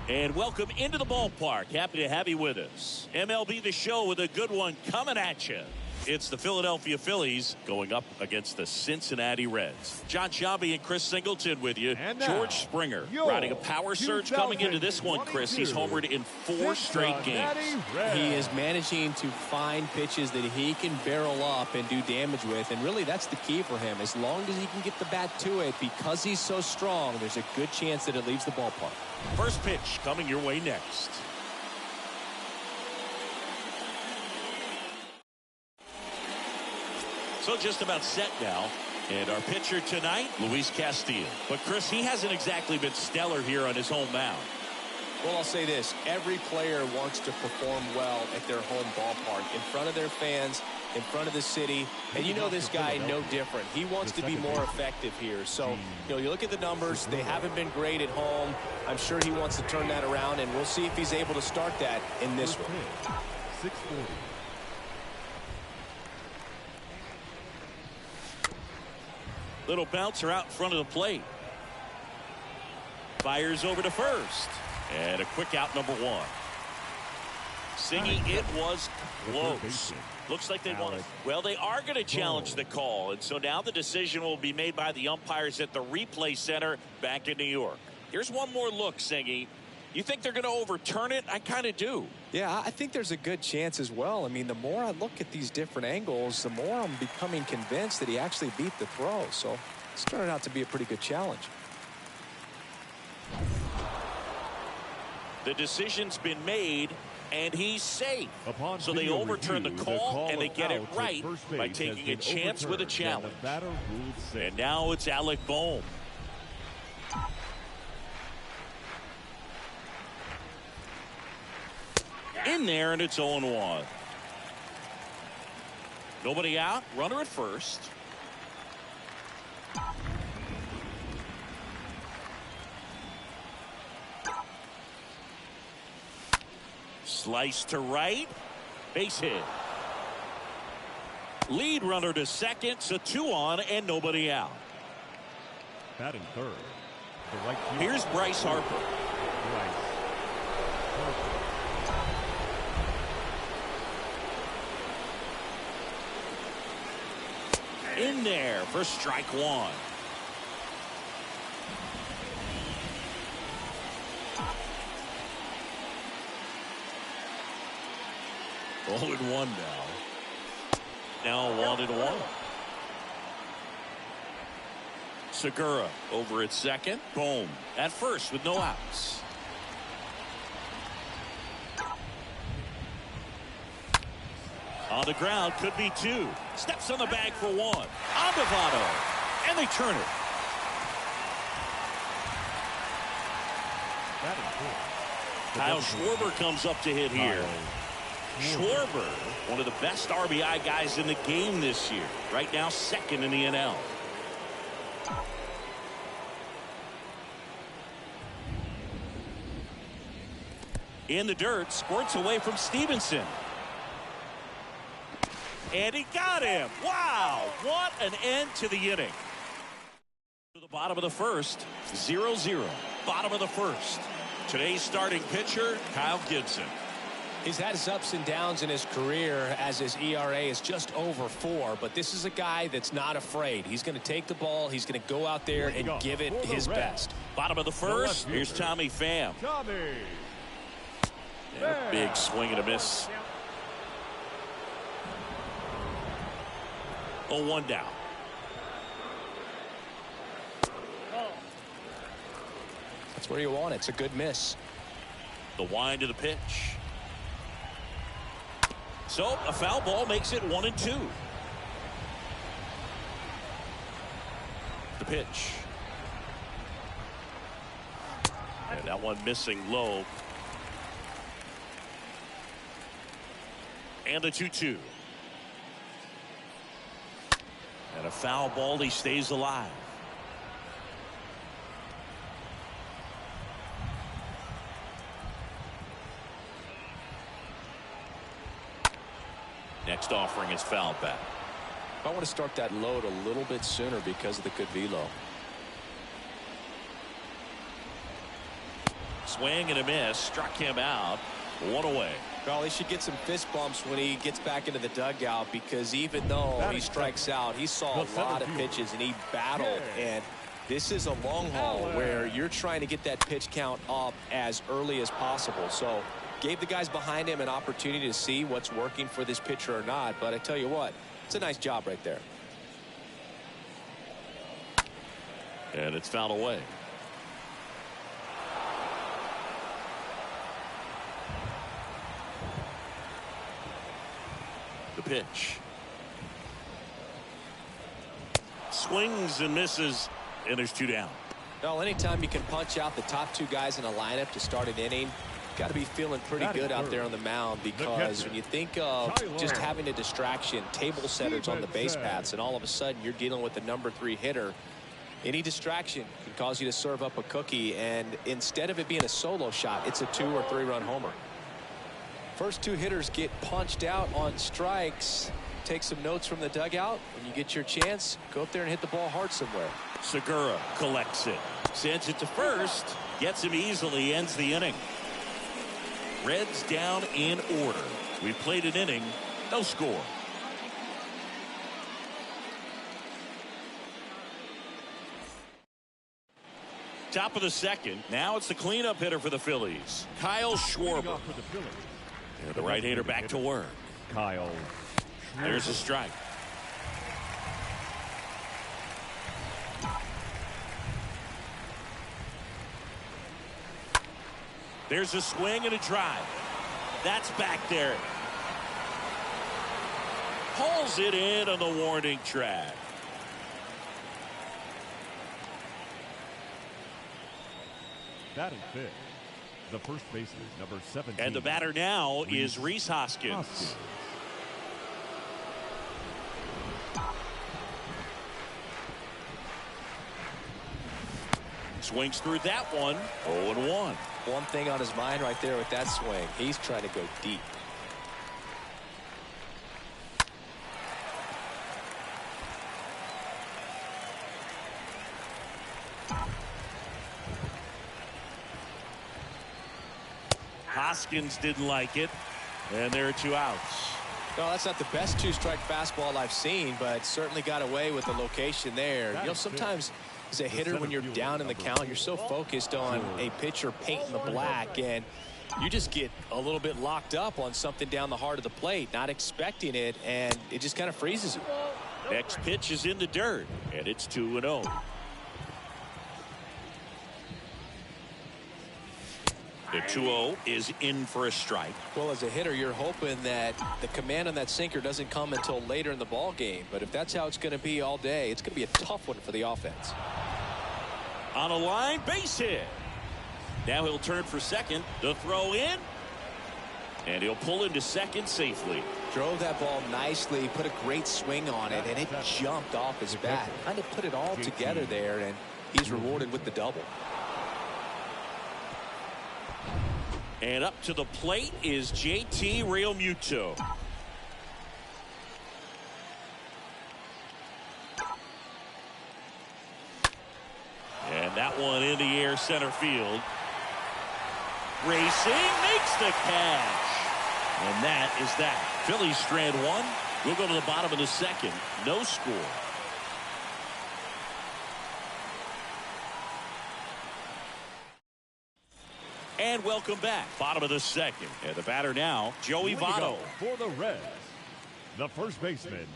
And welcome into the ballpark. Happy to have you with us. MLB The Show with a good one coming at you. It's the Philadelphia Phillies going up against the Cincinnati Reds. John Shabby and Chris Singleton with you. George Springer riding a power surge coming into this one, Chris. He's homered in 4 straight games. He is managing to find pitches that he can barrel up and do damage with, and really that's the key for him. As long as he can get the bat to it, because he's so strong, there's a good chance that it leaves the ballpark. First pitch coming your way next. So just about set now. And our pitcher tonight, Luis Castillo. But Chris, he hasn't exactly been stellar here on his home mound. Well, I'll say this. Every player wants to perform well at their home ballpark, in front of their fans, in front of the city. And you know this guy no different. He wants to be more effective here. So, you look at the numbers. They haven't been great at home. I'm sure he wants to turn that around, and we'll see if he's able to start that in this one. 640. Little bouncer out in front of the plate. Fires over to first. And a quick out, number 1. Singing, it was close. Looks like they want to. Well, they are going to challenge the call. And so now the decision will be made by the umpires at the replay center back in New York. Here's one more look, Singy. You think they're going to overturn it? I kind of do. Yeah, I think there's a good chance as well. I mean, the more I look at these different angles, the more I'm becoming convinced that he actually beat the throw. So it's turned out to be a pretty good challenge. The decision's been made, and he's safe. So they overturn the call, and they get it right by taking a chance with a challenge. And now it's Alec Bohm. In there, and it's 0-1. Nobody out. Runner at first. Slice to right. Base hit. Lead runner to second. So 2 on and nobody out. Batting third. The right field. Here's Bryce Harper. Bryce Harper. In there for strike 1. 0-1 now. Now 1-1. Segura over at second. Boom. At first with no outs. On the ground, could be two. Steps on the bag for one. Ondavado. And they turn it. Kyle Schwarber comes up to hit here. Schwarber, one of the best RBI guys in the game this year. Right now, second in the NL. In the dirt, squirts away from Stevenson. And he got him. Wow, what an end to the inning. To the bottom of the first, 0-0. Bottom of the first. Today's starting pitcher, Kyle Gibson. He's had his ups and downs in his career as his ERA is just over 4, but this is a guy that's not afraid. He's going to take the ball. He's going to go out there and give it his best. Bottom of the first, here's Tommy Pham. Yeah, big swing and a miss. 0-1 down. That's where you want it. It's a good miss. The wind to the pitch. So a foul ball makes it 1-2. The pitch. And that one missing low. And the 2-2. And a foul ball. He stays alive. Next offering is fouled back. I want to start that load a little bit sooner because of the good velo. Swing and a miss. Struck him out. 1 away. Well, he should get some fist bumps when he gets back into the dugout, because even though he strikes out, he saw a lot of pitches and he battled. And this is a long haul where you're trying to get that pitch count up as early as possible. So gave the guys behind him an opportunity to see what's working for this pitcher or not. But I tell you what, it's a nice job right there. And it's fouled away. The pitch. Swings and misses, and there's 2 down. Well, anytime you can punch out the top 2 guys in a lineup to start an inning, got to be feeling pretty good out there on the mound, because when you think of just having a distraction, table setters on the base paths, and all of a sudden you're dealing with the number 3 hitter, any distraction can cause you to serve up a cookie, and instead of it being a solo shot, it's a 2 or 3 run homer. First 2 hitters get punched out on strikes. Take some notes from the dugout. When you get your chance, go up there and hit the ball hard somewhere. Segura collects it, sends it to first, gets him easily, ends the inning. Reds down in order. We played an inning, no score. Top of the second. Now it's the cleanup hitter for the Phillies, Kyle Schwarber. And the right-hander back to work. Kyle. There's a strike. There's a swing and a drive. That's back there. Pulls it in on the warning track. Batting fifth, the first baseman, number 17. And the batter now is Rhys Hoskins. Swings through that one. 0-1. One thing on his mind right there with that swing. He's trying to go deep. Hoskins didn't like it, and there are 2 outs. No, that's not the best 2-strike fastball I've seen, but certainly got away with the location there. You know, sometimes as a hitter, when you're down in the count, you're so focused on a pitcher painting the black, and You just get a little bit locked up on something down the heart of the plate, not expecting it, and it just kind of freezes you. Next pitch is in the dirt, and it's 2-0. The 2-0 is in for a strike. Well, as a hitter, you're hoping that the command on that sinker doesn't come until later in the ball game. But if that's how it's going to be all day, it's going to be a tough one for the offense. On a line, base hit. Now he'll turn for second. The throw in. And he'll pull into second safely. Drove that ball nicely, put a great swing on it, and it jumped off his bat. Kind of put it all together there, and he's rewarded with the double. And up to the plate is JT Realmuto. And that one in the air center field. Racing makes the catch. And that is that. Phillies strand one. We'll go to the bottom of the second. No score. And welcome back. Bottom of the second. And the batter now, Joey Votto. For the Reds, the first baseman,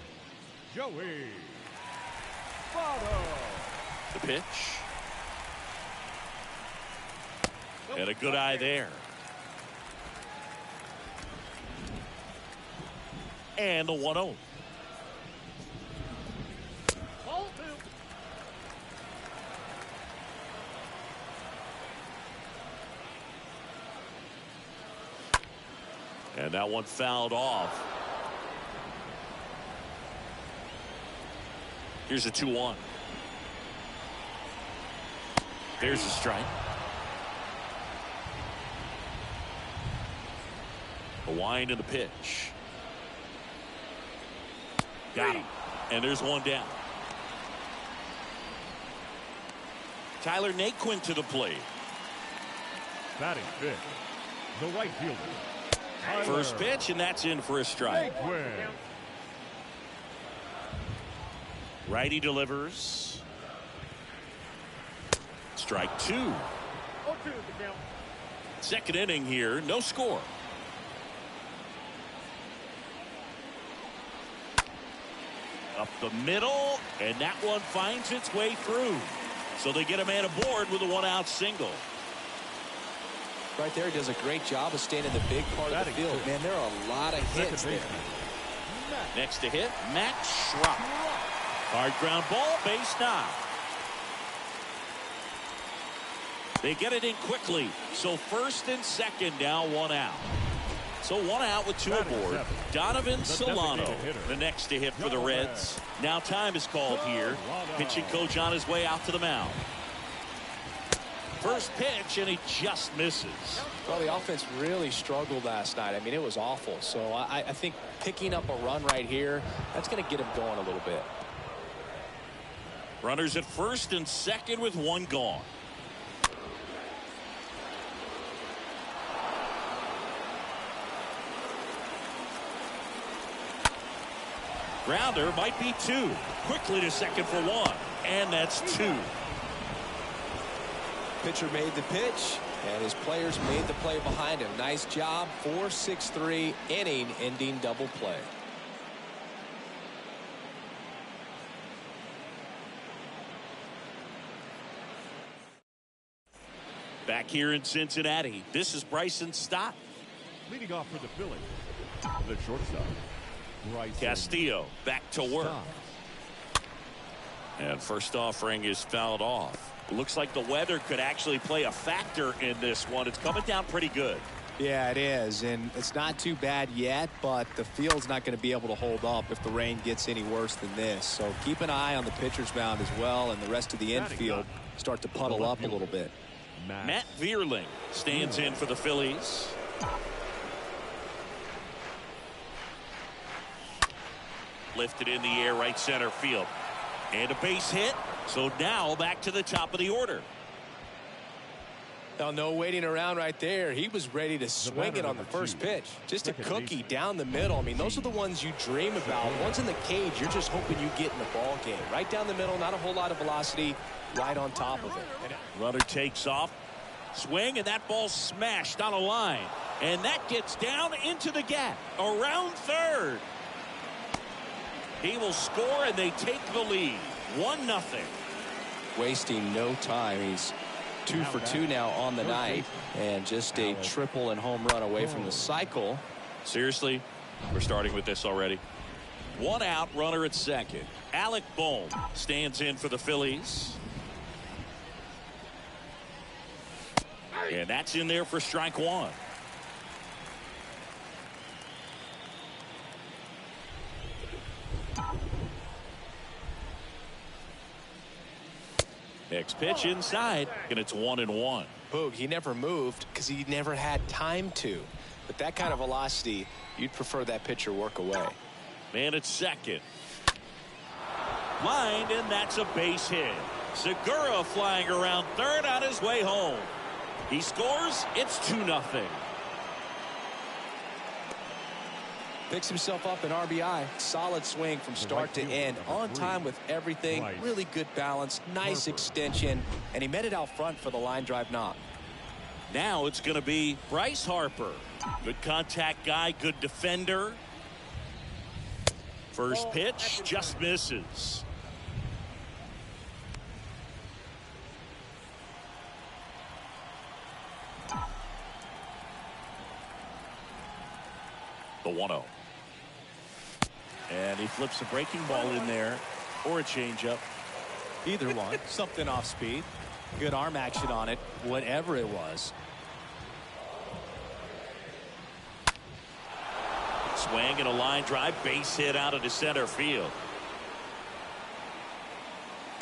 Joey Votto. The pitch. And a good eye there. And the 1-0. And that one fouled off. Here's a 2-1. There's a strike. A wind in the pitch. Got him. And there's one down. Tyler Naquin to the plate. Batting fifth, the right fielder. First pitch, and that's in for a strike. Righty delivers. Strike two. Second inning here, no score. Up the middle, and that one finds its way through. So they get a man aboard with a one-out single. Right there, he does a great job of staying in the big part of the field. Man, there are a lot of hits there. Next to hit, Matt Schrock. Hard ground ball, base knock. They get it in quickly. So first and second now, one out. So one out with two aboard. Donovan Solano, the next to hit for the Reds. Now time is called here. Pitching coach on his way out to the mound. First pitch, and he just misses. Well, the offense really struggled last night. I mean, it was awful. So I think picking up a run right here, that's going to get him going a little bit. Runners at first and second with one gone. Grounder might be two. Quickly to second for one. And that's two. Pitcher made the pitch, and his players made the play behind him. Nice job. 4-6-3 inning-ending double play. Back here in Cincinnati, this is Bryson Stott. Leading off for the Phillies, the shortstop, Bryson Castillo back to work. Stott. And first offering is fouled off. Looks like the weather could actually play a factor in this one. It's coming down pretty good. Yeah, it is, and it's not too bad yet, but the field's not going to be able to hold up if the rain gets any worse than this. So keep an eye on the pitcher's mound as well, and the rest of the infield start to puddle up a little bit. Matt Vierling stands in for the Phillies. Lifted in the air, right center field. And a base hit. So now back to the top of the order. Now, no waiting around right there. He was ready to swing it on the first pitch. Just a cookie down the middle. I mean, those are the ones you dream about. Once in the cage, you're just hoping you get in the ball game. Right down the middle, not a whole lot of velocity, right on top of it. Runner takes off. Swing, and that ball smashed on a line. And that gets down into the gap. Around third. He will score, and they take the lead. 1-0. Wasting no time. He's 2 for 2 now on the night. And just a triple and home run away from the cycle. Seriously, we're starting with this already. 1 out, runner at second. Alec Bohm stands in for the Phillies. And that's in there for strike 1. Next pitch inside, and it's 1-1. Boog, he never moved because he never had time to. With that kind of velocity, you'd prefer that pitcher work away. Man at second. Lined, and that's a base hit. Segura flying around third on his way home. He scores. It's 2-0. Picks himself up an RBI. Solid swing from start to end. On time with everything. Really good balance. Nice extension. And he met it out front for the line drive knock. Now it's going to be Bryce Harper. Good contact guy. Good defender. First pitch just misses. The 1-0. And he flips a breaking ball in there, or a changeup. Either one. Something off speed. Good arm action on it, whatever it was. Swing and a line drive, base hit out into center field.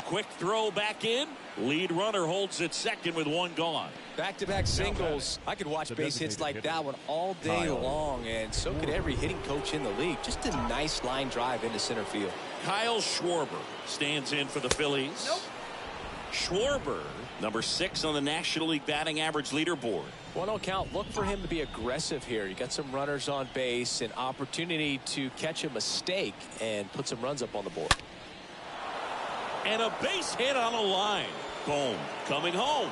Quick throw back in. Lead runner holds it second with 1 gone. Back-to-back singles. I could watch base hits like that one all day long, and so could every hitting coach in the league. Just a nice line drive into center field. Kyle Schwarber stands in for the Phillies. Schwarber, number 6 on the National League batting average leaderboard. 1-0 count. Look for him to be aggressive here. You got some runners on base, an opportunity to catch a mistake and put some runs up on the board. And a base hit on a line. Boom. Coming home.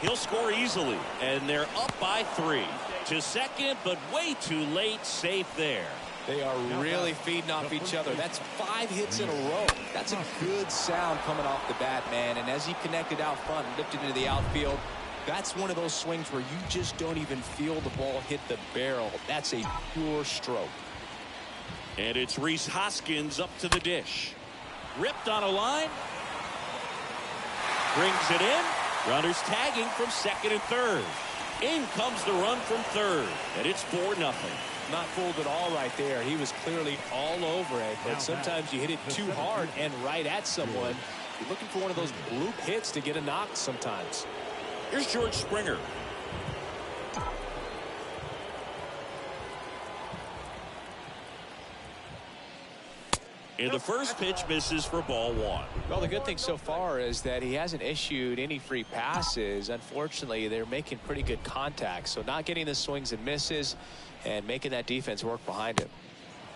He'll score easily. And they're up by 3. To second, but way too late. Safe there. They are really feeding off each other. That's 5 hits in a row. That's a good sound coming off the bat, man. And as he connected out front and lifted into the outfield, that's one of those swings where you just don't even feel the ball hit the barrel. That's a pure stroke. And it's Rhys Hoskins up to the dish. Ripped on a line. Brings it in. Runners tagging from second and third. In comes the run from third. And it's 4-0. Not fooled at all right there. He was clearly all over it. But sometimes you hit it too hard and right at someone. You're looking for one of those bloop hits to get a knock sometimes. Here's George Springer. And the first pitch misses for ball 1. Well, the good thing so far is that he hasn't issued any free passes. Unfortunately, they're making pretty good contact. So not getting the swings and misses and making that defense work behind him.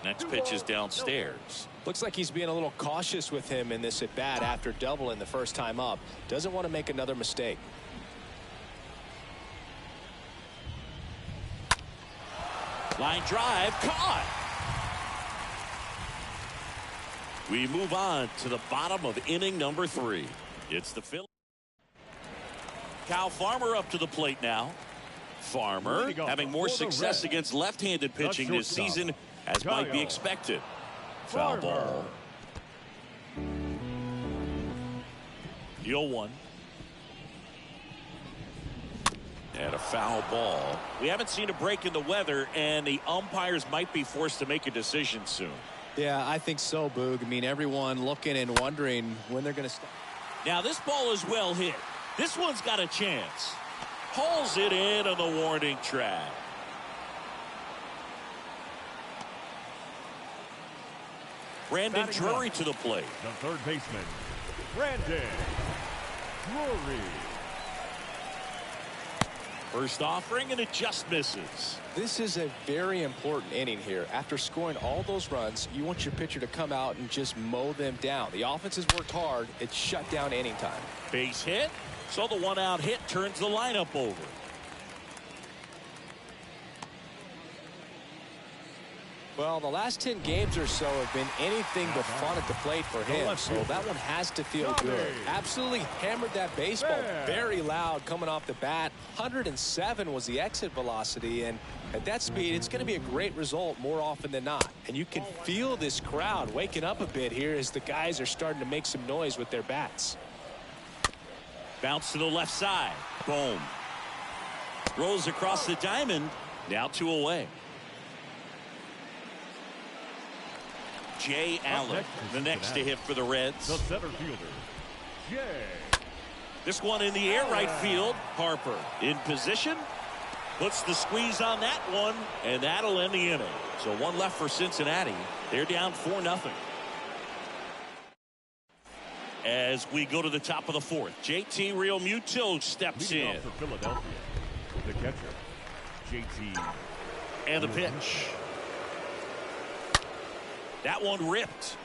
Next pitch is downstairs. Looks like he's being a little cautious with him in this at bat after doubling the first time up. Doesn't want to make another mistake. Line drive caught. We move on to the bottom of inning number 3. It's the Phillies. Kyle Farmer up to the plate now. Farmer having more success against left-handed pitching this season as might be expected. Foul ball. The 0-1. And a foul ball. We haven't seen a break in the weather, and the umpires might be forced to make a decision soon. Yeah, I think so, Boog. I mean, everyone looking and wondering when they're going to stop. Now, this ball is well hit. This one's got a chance. Hauls it in on the warning track. Brandon Drury to the plate. The third baseman, Brandon Drury. First offering, and it just misses. This is a very important inning here. After scoring all those runs, you want your pitcher to come out and just mow them down. The offense has worked hard. It's shut down inning time. Base hit. So the one-out hit turns the lineup over. Well, the last 10 games or so have been anything but fun at the plate for him, so that one has to feel good. Absolutely hammered that baseball. Very loud coming off the bat. 107 was the exit velocity, and at that speed, it's going to be a great result more often than not. And you can feel this crowd waking up a bit here as the guys are starting to make some noise with their bats. Bounce to the left side. Boom. Rolls across the diamond. Now 2 away. Jay Allen, the next to hit for the Reds. The center fielder, Jay. This one in the air right field. Harper in position. Puts the squeeze on that one, and that'll end the inning. So 1 left for Cincinnati. They're down 4-0. As we go to the top of the 4th, JT Realmuto steps Leading in. off for Philadelphia, the catcher, JT. And the pitch. That one ripped.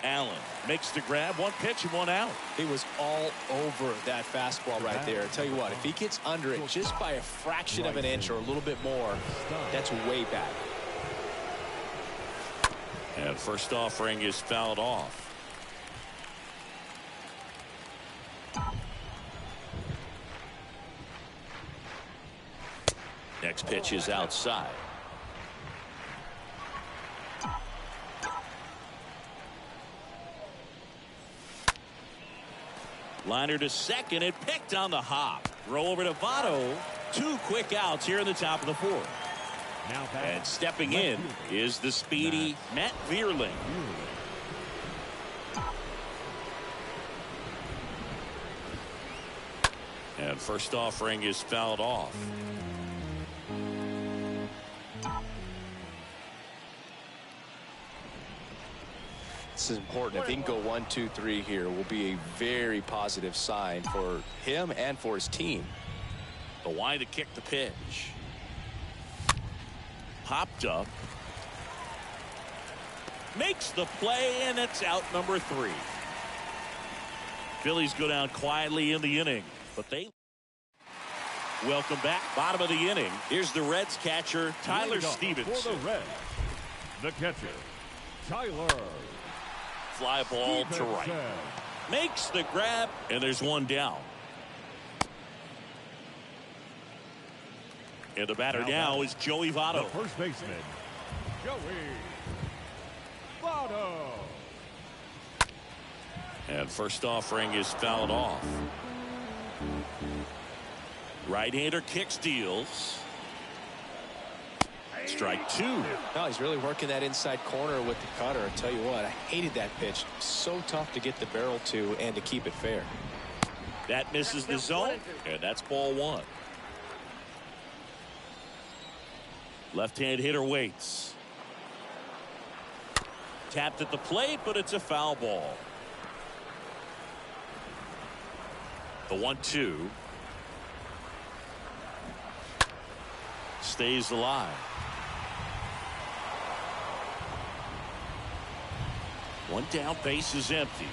Allen makes the grab. 1 pitch and 1 out. He was all over that fastball right there. I tell you what, if he gets under it just by a fraction of an inch or a little bit more, that's way back. And first offering is fouled off. Next pitch is outside. Liner to second and picked on the hop. Throw over to Votto. 2 quick outs here in the top of the 4th. And stepping in is the speedy Matt Vierling. And first offering is fouled off. This is important. If he can go 1, 2, 3 here, will be a very positive sign for him and for his team. The wide to kick the pitch. Popped up. Makes the play, and it's out number 3. Phillies go down quietly in the inning, but they welcome back. Bottom of the inning. Here's the Reds catcher, Tyler Stevenson. For the Reds, the catcher, Tyler. Fly ball to right. Makes the grab, and there's 1 down. And the batter now is Joey Votto. The first baseman, Joey Votto. And first offering is fouled off. Right-hander kick steals. Strike 2. No, he's really working that inside corner with the cutter. I tell you what, I hated that pitch. So tough to get the barrel to and to keep it fair. That misses the zone, and that's ball 1. Left-hand hitter waits. Tapped at the plate, but it's a foul ball. The 1-2. Stays alive. 1 down, base is empty.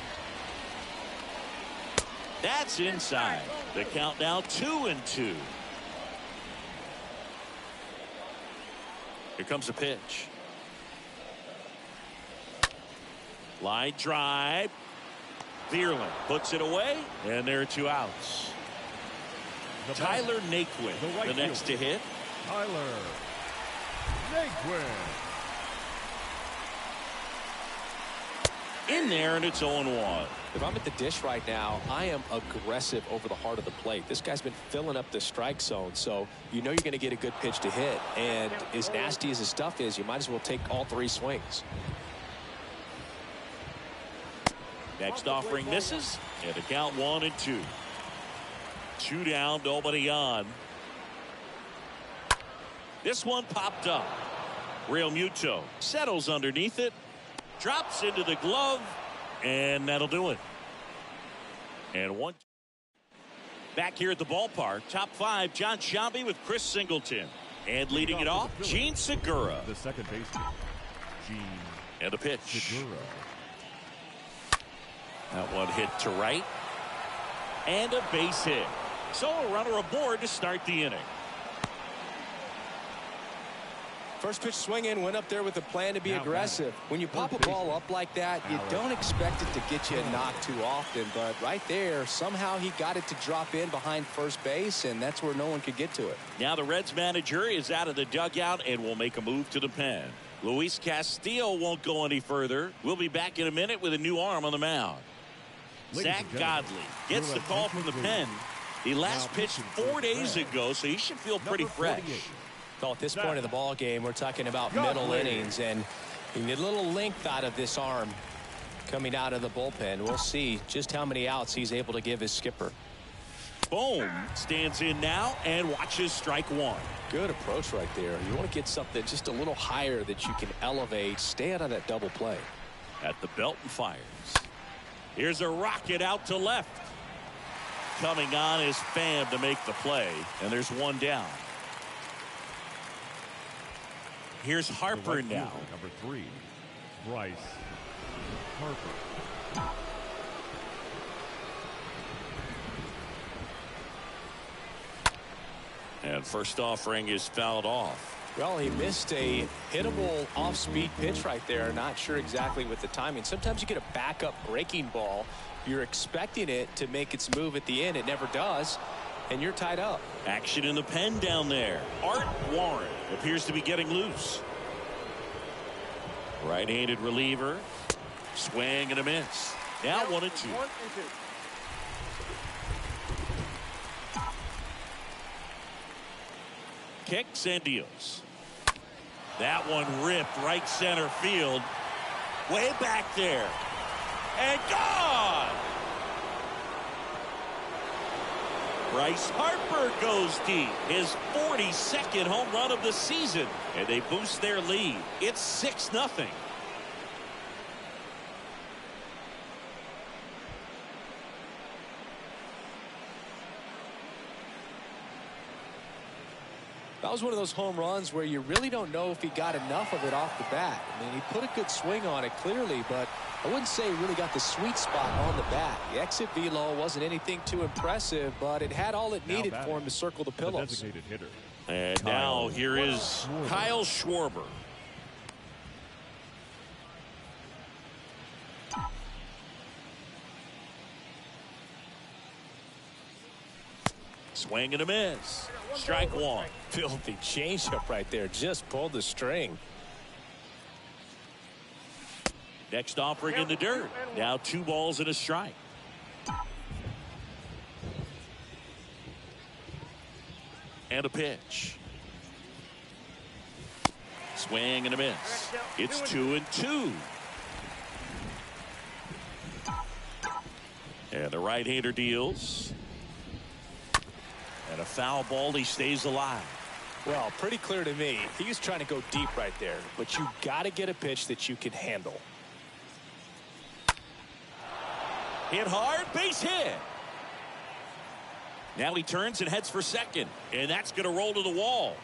That's inside. The count now 2-2. Here comes a pitch. Line drive. Vierling puts it away, and there are 2 outs. Tyler Naquin, the next to hit. Tyler Naquin. In there, and it's 0-1. If I'm at the dish right now, I am aggressive over the heart of the plate. This guy's been filling up the strike zone, so you know you're going to get a good pitch to hit. And as nasty as his stuff is, you might as well take all 3 swings. Next offering misses, and the count 1-2. 2 down, nobody on. This one popped up. Realmuto settles underneath it. Drops into the glove, and that'll do it. And 1. Back here at the ballpark, top 5, John Sciambi with Chris Singleton. And leading it off, Gene Segura. The second baseman, Gene And a pitch. Segura. That one hit to right. And a base hit. So a runner aboard to start the inning. First pitch swinging, went up there with a plan to be aggressive. When you pop a ball up like that, you don't expect it to get you a knock too often. But right there, somehow he got it to drop in behind first base, and that's where no one could get to it. Now the Reds manager is out of the dugout and will make a move to the pen. Luis Castillo won't go any further. We'll be back in a minute with a new arm on the mound. Zach Godley gets the call from the pen. He last pitched 4 days ago, so he should feel pretty fresh. Well, at this point of the ball game, we're talking about middle innings, and you need a little length out of this arm coming out of the bullpen. We'll see just how many outs he's able to give his skipper. Bohm stands in now and watches strike one. Good approach right there. You want to get something just a little higher that you can elevate. Stay out of that double play. At the belt and fires. Here's a rocket out to left. Coming on is Pham to make the play, and there's one down. Here's Harper now. Number 3, Bryce Harper. And first offering is fouled off. Well, he missed a hittable off-speed pitch right there. Not sure exactly with the timing. Sometimes you get a backup breaking ball. You're expecting it to make its move at the end. It never does. And you're tied up. Action in the pen down there. Art Warren appears to be getting loose. Right-handed reliever. Swing and a miss. Now 1-2. Kicks and deals. That one ripped right center field. Way back there. And gone! Bryce Harper goes deep. His 42nd home run of the season. And they boost their lead. It's 6-0. That was one of those home runs where you really don't know if he got enough of it off the bat. I mean, he put a good swing on it clearly, but I wouldn't say he really got the sweet spot on the bat. The exit velo wasn't anything too impressive, but it had all it needed for him to circle the pillows. Designated hitter. And now here is Kyle Schwarber. Swing and a miss. Strike one. Filthy changeup right there. Just pulled the string. Next offering in the dirt. Now 2 balls and a strike. And a pitch. Swing and a miss. It's 2-2. And the right-hander deals. And a foul ball. He stays alive. Well, pretty clear to me. He was trying to go deep right there, but you got to get a pitch that you can handle. Hit hard, base hit. Now he turns and heads for second, and that's going to roll to the wall.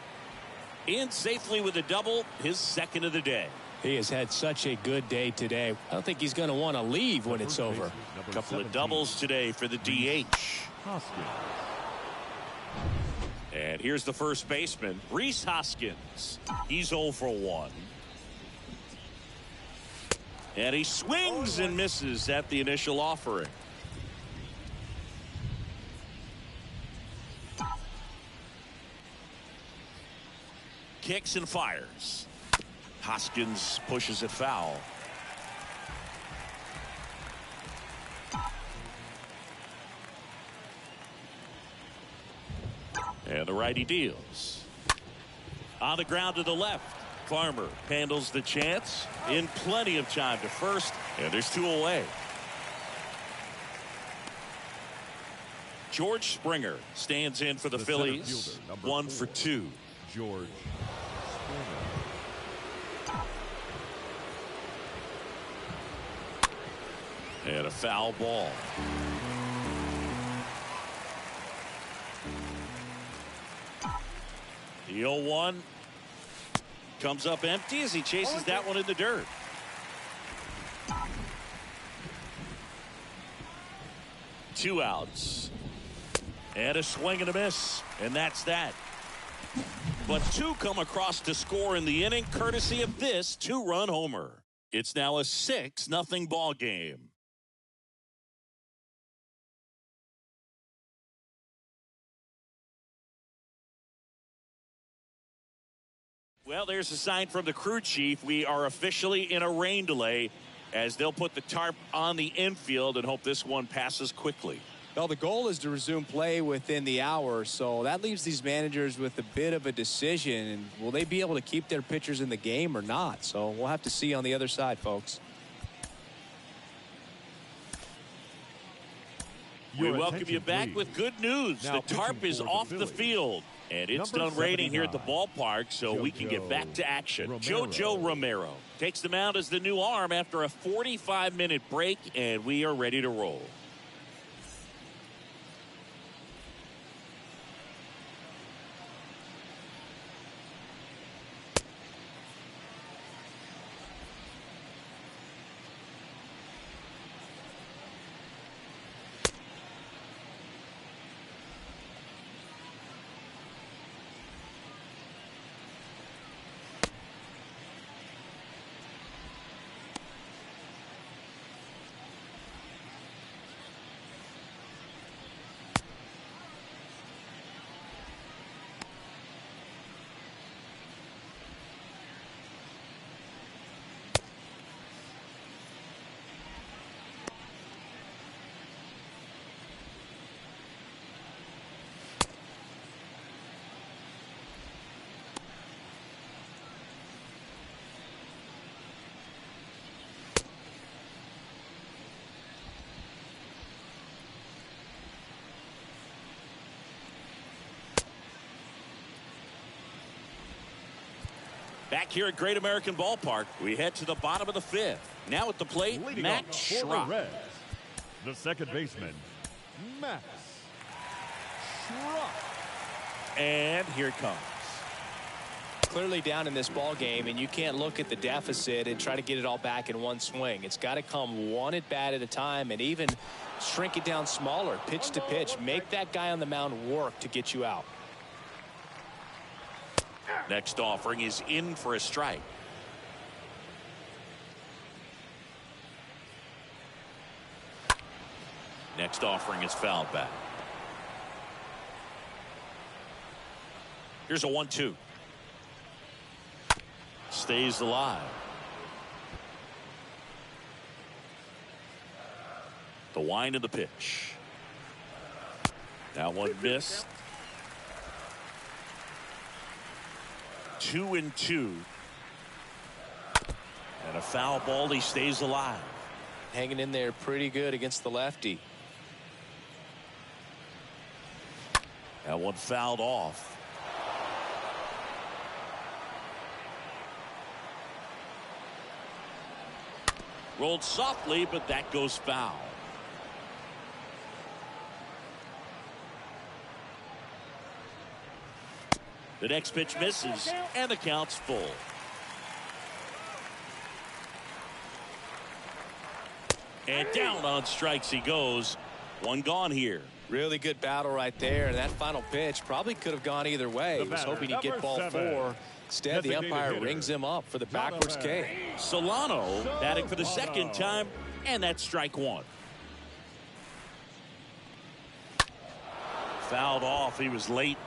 In safely with a double, his second of the day. He has had such a good day today. I don't think he's going to want to leave when it's over. A couple of doubles today for the DH. Hoskins. And here's the first baseman, Rhys Hoskins. He's 0 for 1. And he swings and misses at the initial offering. Kicks and fires. Hoskins pushes it foul. And the righty deals. On the ground to the left. Farmer handles the chance in plenty of time to first, and there's 2 away. George Springer stands in for the Phillies. 1 for 2. George Springer. And a foul ball. The 0-1 comes up empty as he chases that one in the dirt. Two outs. And a swing and a miss. And that's that. But two come across to score in the inning, courtesy of this two-run homer. It's now a 6-0 ball game. Well, there's a sign from the crew chief. We are officially in a rain delay as they'll put the tarp on the infield and hope this one passes quickly. Well, the goal is to resume play within the hour, so that leaves these managers with a bit of a decision. And will they be able to keep their pitchers in the game or not? So we'll have to see on the other side, folks. We welcome you back with good news. The tarp is off the field, and it's done raining here at the ballpark, so we can get back to action. JoJo Romero takes the mound as the new arm after a 45-minute break, and we are ready to roll. Back here at Great American Ballpark, we head to the bottom of the fifth. Now at the plate, Max Schrock. The second baseman, Max Schrock. And here it comes. Clearly down in this ball game, and you can't look at the deficit and try to get it all back in one swing. It's got to come one at bat at a time, and even shrink it down smaller, pitch to pitch. Make that guy on the mound work to get you out. Next offering is in for a strike. Next offering is fouled back. Here's a 1-2. Stays alive. The wind of the pitch. That one missed. 2-2. And a foul ball. He stays alive. Hanging in there pretty good against the lefty. That one fouled off. Rolled softly, but that goes foul. The next pitch misses, and the count's full. And down on strikes he goes. One gone here. Really good battle right there, and that final pitch probably could have gone either way. He was hoping he'd get ball 4. Instead, the umpire rings him up for the backwards K. Solano batting for the second time, and that's strike 1. Fouled off. He was late.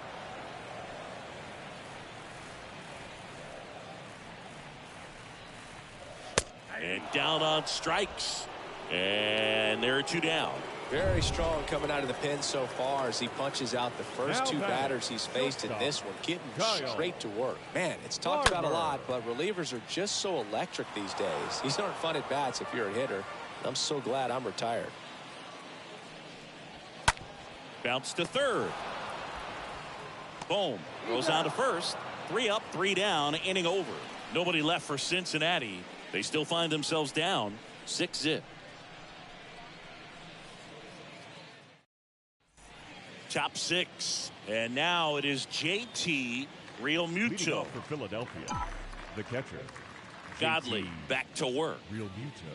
And down on strikes. And there are 2 down. Very strong coming out of the pen so far as he punches out the first 2 batters he's faced in this one, getting straight to work. Man, it's talked about a lot, but relievers are just so electric these days. These aren't fun at bats if you're a hitter. I'm so glad I'm retired. Bounce to third. Boom. Goes on to first. 3 up, 3 down, inning over. Nobody left for Cincinnati. They still find themselves down 6-0. Top 6, and now it is JT Real Leading Muto. off for Philadelphia, the catcher. Godley JT back to work. Real Muto.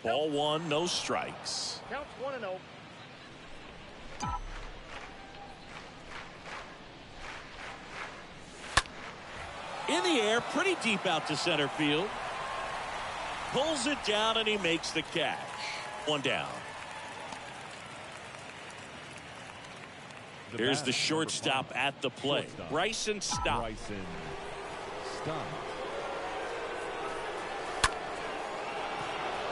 Ball one, no strikes. Counts 1-0. In the air, pretty deep out to center field. Pulls it down and he makes the catch. One down. Here's the shortstop at the plate. Bryson Stott. Bryson Stott.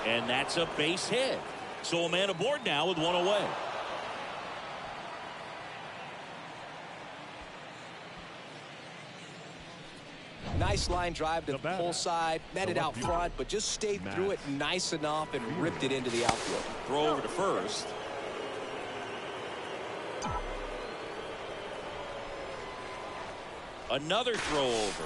And that's a base hit. So a man aboard now with one away. Nice line drive to the pull side, met it out front, but just stayed through it nice enough and ripped it into the outfield. Throw over to first. Another throw over.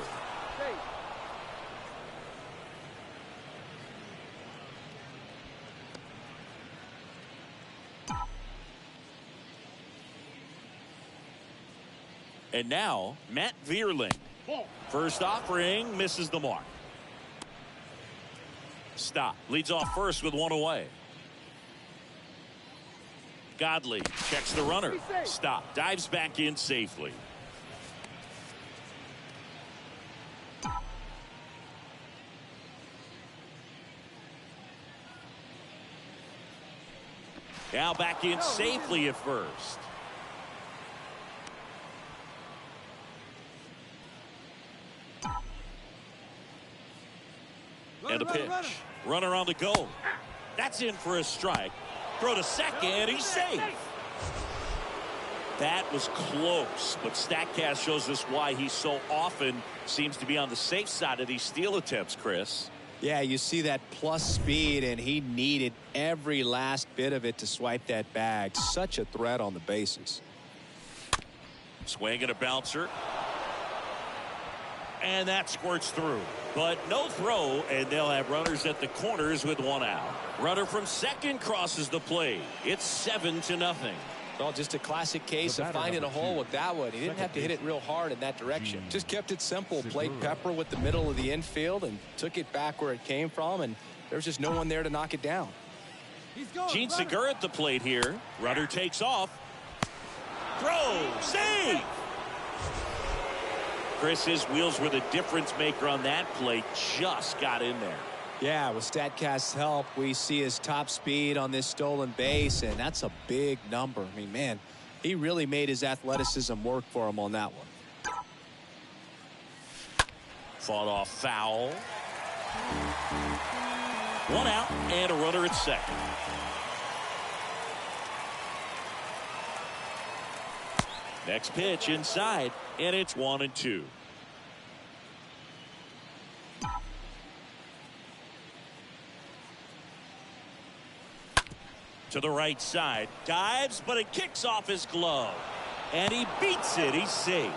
And now, Matt Vierling. First offering, misses the mark. Stop. Leads off first with one away. Godley checks the runner. Stop. Dives back in safely. Now back in safely at first. And a pitch. Runner on the go. That's in for a strike. Throw to second. He's safe. That was close, but StatCast shows us why he so often seems to be on the safe side of these steal attempts, Chris. Yeah, you see that plus speed, and he needed every last bit of it to swipe that bag. Such a threat on the bases. Swing and a bouncer. And that squirts through. But no throw, and they'll have runners at the corners with one out. Runner from second crosses the plate. It's 7-0. Well, just a classic case of finding a hole with that one. He didn't have to hit it real hard in that direction. Just kept it simple. Played pepper with the middle of the infield and took it back where it came from, and there's just no one there to knock it down. Gene Segura at the plate here. Runner takes off. Throw. Save. Chris, his wheels were the difference maker on that play. Just got in there. Yeah, with StatCast's help, we see his top speed on this stolen base, and that's a big number. I mean, man, he really made his athleticism work for him on that one. Fought off foul. One out and a runner at second. Next pitch inside, and it's 1-2. To the right side, dives, but it kicks off his glove. And he beats it. He's safe.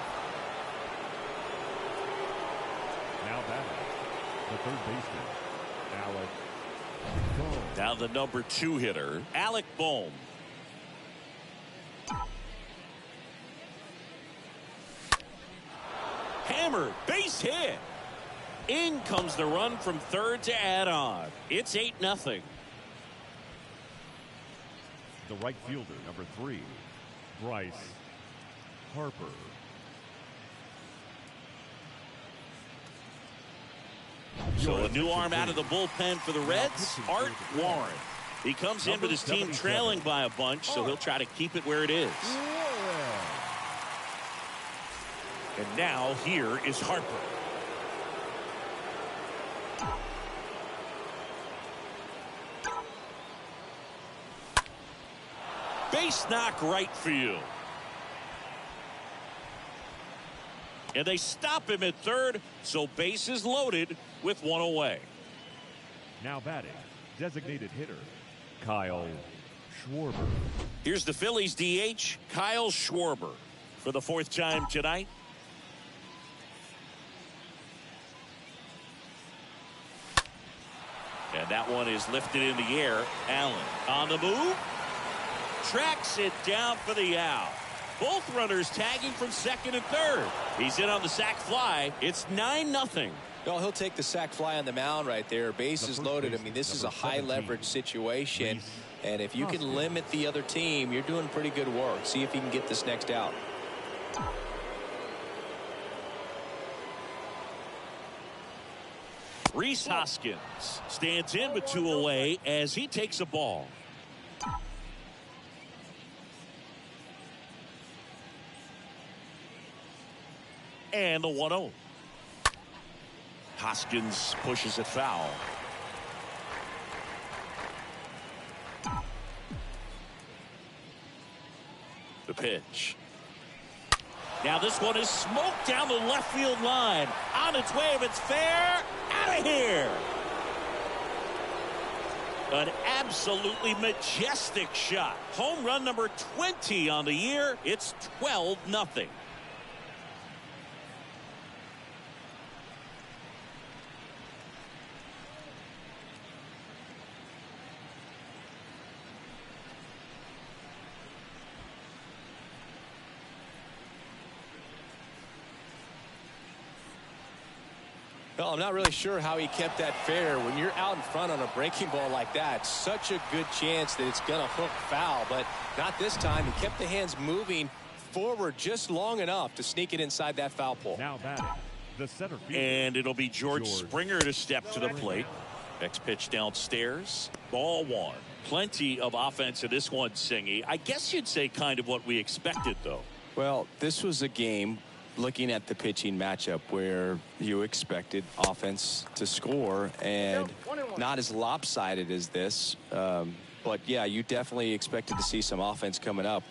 Now batting, the third baseman, Alec Bohm. Now the number 2 hitter, Alec Bohm. Hammered, base hit. In comes the run from third to add on. It's 8-0. The right fielder, number 3, Bryce Harper. So a new arm out of the bullpen for the Reds, Art Warren. He comes in with his team trailing by a bunch, so he'll try to keep it where it is. And now here is Harper. Base knock right field. And they stop him at third, so base is loaded with one away. Now batting, designated hitter, Kyle Schwarber. Here's the Phillies DH, Kyle Schwarber, for the 4th time tonight. And that one is lifted in the air. Allen on the move. Tracks it down for the out. Both runners tagging from second and third. He's in on the sac fly. It's 9-0. No, he'll take the sac fly on the mound right there. Bases loaded. I mean, this is a high leverage situation. And if you can limit the other team, you're doing pretty good work. See if you can get this next out. Rhys Hoskins stands in with 2 away as he takes a ball. And the 1-0. Hoskins pushes it foul. The pitch. Now this one is smoked down the left field line. On its way, if it's fair, out of here. An absolutely majestic shot. Home run number 20 on the year. It's 12-0. Well, I'm not really sure how he kept that fair. When you're out in front on a breaking ball like that, such a good chance that it's going to hook foul, but not this time. He kept the hands moving forward just long enough to sneak it inside that foul pole. Now batting, the center field. And it'll be George Springer to step to the plate. Next pitch downstairs. Ball 1. Plenty of offense in this one, Singy. I guess you'd say kind of what we expected, though. Well, this was a game, looking at the pitching matchup, where you expected offense to score, and not as lopsided as this. But yeah, you definitely expected to see some offense coming up.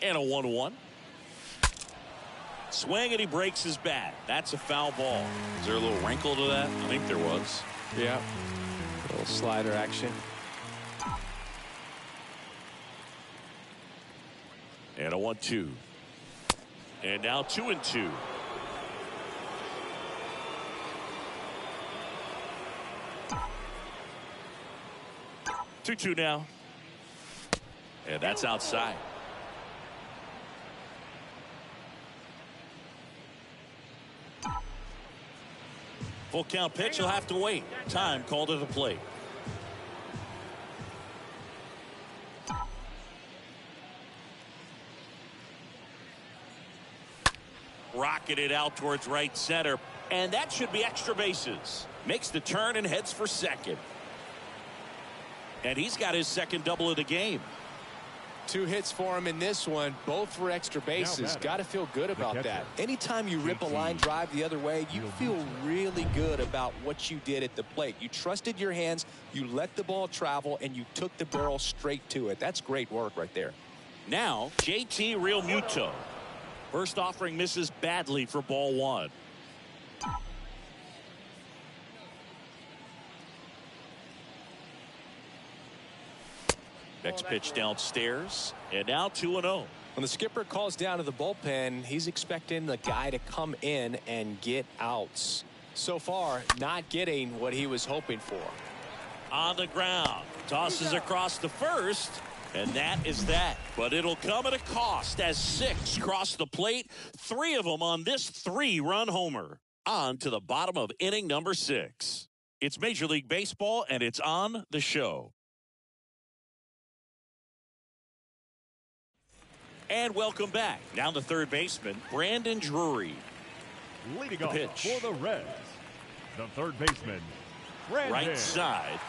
And a 1-1. Swing, and he breaks his bat. That's a foul ball. Is there a little wrinkle to that? I think there was. Yeah. A little slider action. And a 1-2. And now 2-2. Two now. And that's outside. Full count pitch. He'll have to wait. Time called to the plate. Rocketed out towards right center, and that should be extra bases. Makes the turn and heads for second. And he's got his second double of the game. 2 hits for him in this one, both for extra bases. Got to feel good about that. Anytime you rip a line drive the other way, you feel really good about what you did at the plate. You trusted your hands, you let the ball travel, and you took the barrel straight to it. That's great work right there. Now, JT Realmuto. First offering misses badly for ball 1. Next pitch downstairs, and now 2-0. When the skipper calls down to the bullpen, he's expecting the guy to come in and get outs. So far, not getting what he was hoping for. On the ground, tosses across the first, and that is that. But it'll come at a cost as 6 cross the plate, 3 of them on this 3-run homer. On to the bottom of inning number 6. It's Major League Baseball, and it's on the show. And welcome back. Now the third baseman, Brandon Drury. Leading off for the Reds, the third baseman, Brandon right side.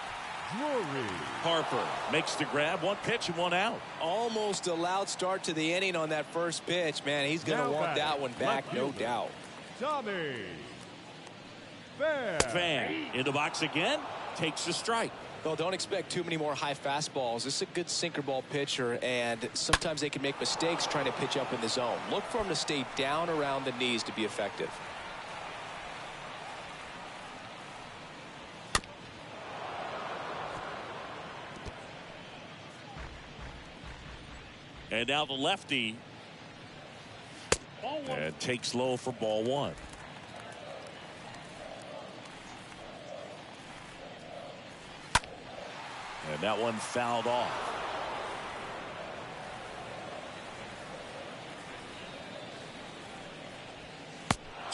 Drury. Harper makes the grab. 1 pitch and 1 out. Almost a loud start to the inning on that first pitch. Man, he's going to want that one back, no doubt. Tommy Pham in the box again. Takes the strike. Well, don't expect too many more high fastballs. This is a good sinker ball pitcher, and sometimes they can make mistakes trying to pitch up in the zone. Look for him to stay down around the knees to be effective. And now the lefty. And takes low for ball 1. And that one fouled off.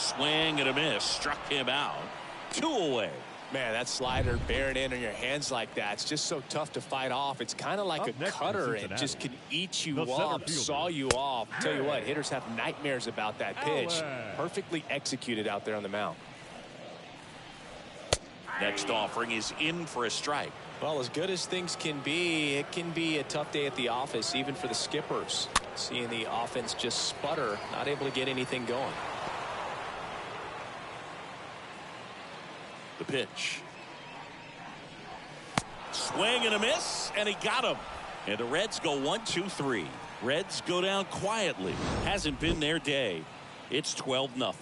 Swing and a miss. Struck him out. 2 away. Man, that slider bearing in on your hands like that, it's just so tough to fight off. It's kind of like a cutter and just can eat you up, saw you off. Tell you what, hitters have nightmares about that pitch. Perfectly executed out there on the mound. Next offering is in for a strike. Well, as good as things can be, it can be a tough day at the office, even for the skippers. Seeing the offense just sputter, not able to get anything going. The pitch. Swing and a miss, and he got him. And the Reds go 1-2-3. Reds go down quietly. Hasn't been their day. It's 12-0.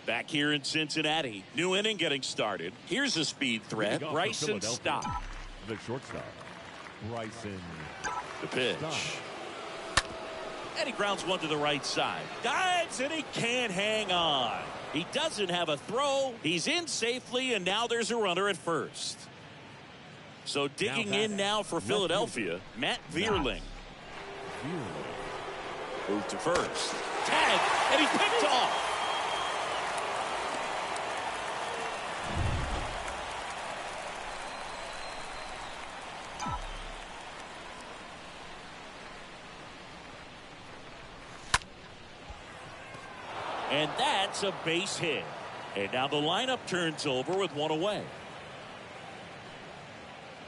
Back here in Cincinnati. New inning getting started. Here's a speed threat. Bryson Stott. The shortstop, Bryson. The pitch. Stott. And he grounds one to the right side. Dives, and he can't hang on. He doesn't have a throw. He's in safely, and now there's a runner at first. So digging in now for Philadelphia, Matt Vierling. Move to first. Tag, and he's picked off. And that's a base hit. And now the lineup turns over with 1 away.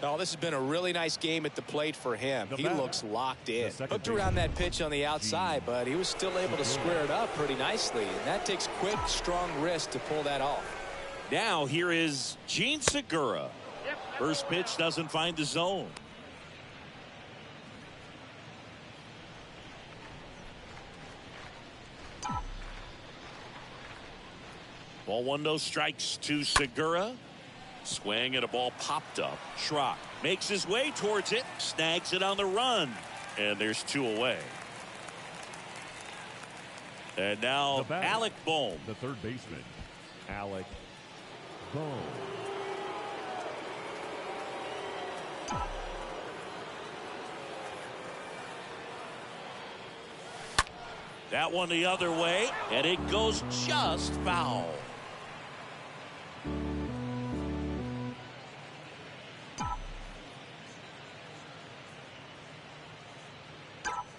Oh, this has been a really nice game at the plate for him. He looks locked in. Hooked around that pitch on the outside, but he was still able to square it up pretty nicely. And that takes quick, strong wrist to pull that off. Now here is Gene Segura. First pitch doesn't find the zone. Ball 1, no strikes to Segura. Swing and a ball popped up. Schrock makes his way towards it. Snags it on the run. And there's 2 away. And now Alec Bohm. The third baseman, Alec Bohm. That one the other way. And it goes just foul.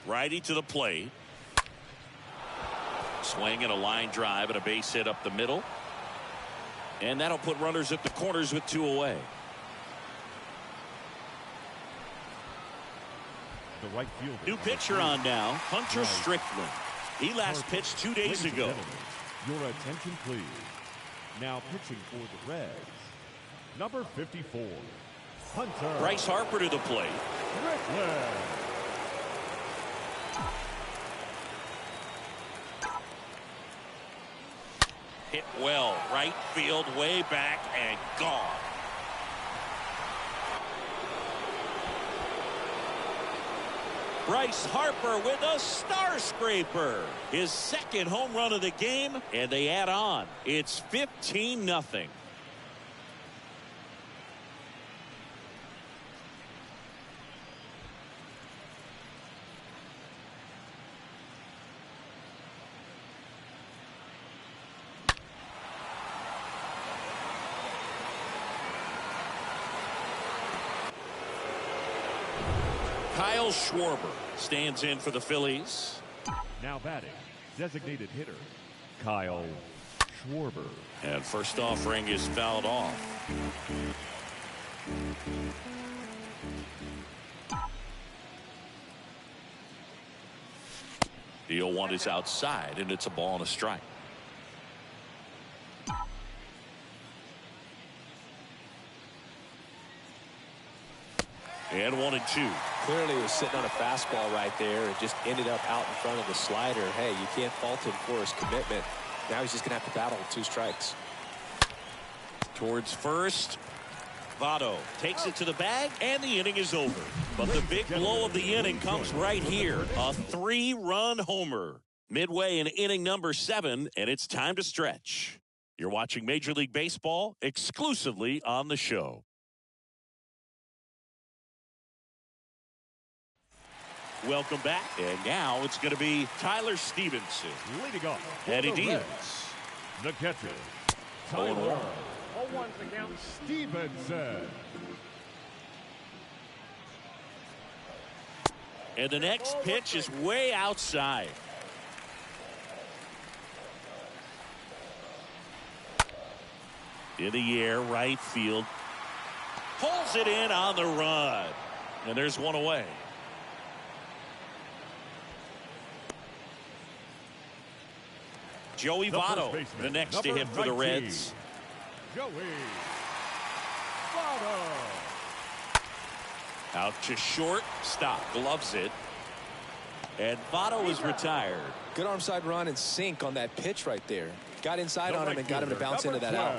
Righty to the plate. Swing and a line drive and a base hit up the middle. And that'll put runners at the corners with 2 away. The right fielder. New pitcher on now, Hunter Strickland. He last pitched 2 days ago. Your attention, please. Now pitching for the Reds, number 54, Hunter. Bryce Harper to the plate. Strickland. Hit well, right field, way back, and gone. Bryce Harper with a star scraper. His second home run of the game, and they add on. It's 15-0. Kyle Schwarber stands in for the Phillies. Now batting, designated hitter, Kyle Schwarber. And first offering is fouled off. The 0-1 is outside, and it's a ball and a strike. And 1-2. Clearly he was sitting on a fastball right there and just ended up out in front of the slider. Hey, you can't fault him for his commitment. Now he's just going to have to battle with 2 strikes. Towards first. Votto takes it to the bag, and the inning is over. But the big blow of the inning comes right here. A 3-run homer. Midway in inning number 7, and it's time to stretch. You're watching Major League Baseball exclusively on the show. Welcome back. And now it's going to be Tyler Stevenson. Leading off for Eddie the Diaz. Reds, the catcher, 0-1. Tyler Stevenson. And the next pitch is way outside. In the air, right field. Pulls it in on the run. And there's one away. Joey Votto, the next to hit for the Reds. Joey Votto. Out to short, stop, gloves it. And Votto is retired. Good arm side run and sink on that pitch right there. Got inside on him and got him to bounce into that out.